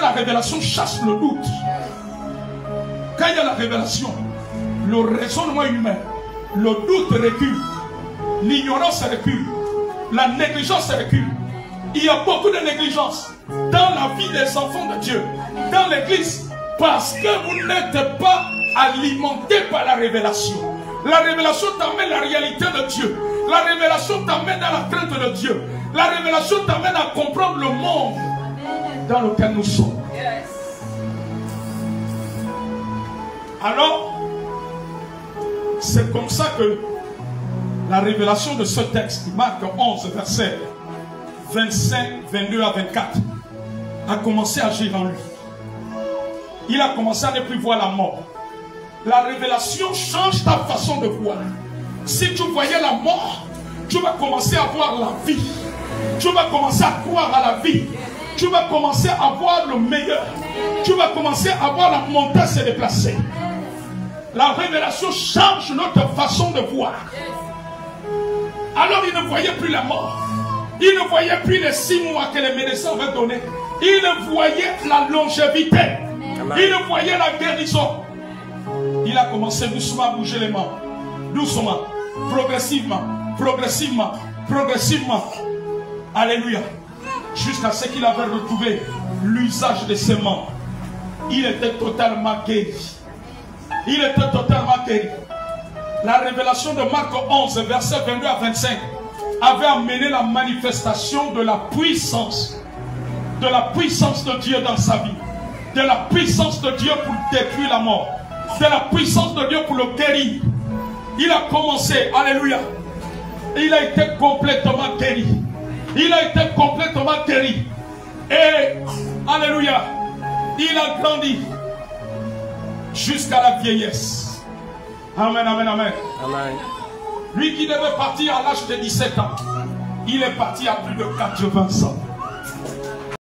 la révélation chasse le doute. Quand il y a la révélation, le raisonnement humain, le doute recule, l'ignorance recule, la négligence recule. Il y a beaucoup de négligence dans la vie des enfants de Dieu, dans l'église, parce que vous n'êtes pas alimenté par la révélation. La révélation t'amène à la réalité de Dieu. La révélation t'amène à la crainte de Dieu. La révélation t'amène à comprendre le monde dans lequel nous sommes. Alors, c'est comme ça que la révélation de ce texte, Marc 11, versets 25, 22 à 24, a commencé à agir en lui. Il a commencé à ne plus voir la mort. La révélation change ta façon de voir. Si tu voyais la mort, tu vas commencer à voir la vie. Tu vas commencer à croire à la vie. Tu vas commencer à voir le meilleur. Tu vas commencer à voir la montagne se déplacer. La révélation change notre façon de voir. Alors il ne voyait plus la mort. Il ne voyait plus les 6 mois que les médecins avaient donnés. Il voyait la longévité. Il voyait la guérison. Il a commencé doucement à bouger les mains. Doucement, progressivement, progressivement, progressivement. Alléluia. Jusqu'à ce qu'il avait retrouvé l'usage de ses mains. Il était totalement guéri. Il était totalement guéri. La révélation de Marc 11, versets 22 à 25, avait amené la manifestation de la puissance de Dieu dans sa vie, de la puissance de Dieu pour détruire la mort, de la puissance de Dieu pour le guérir. Il a commencé, alléluia, il a été complètement guéri. Il a été complètement guéri. Et, alléluia, il a grandi jusqu'à la vieillesse. Amen, amen, amen. Amen. Lui qui devait partir à l'âge de 17 ans, il est parti à plus de 80 ans.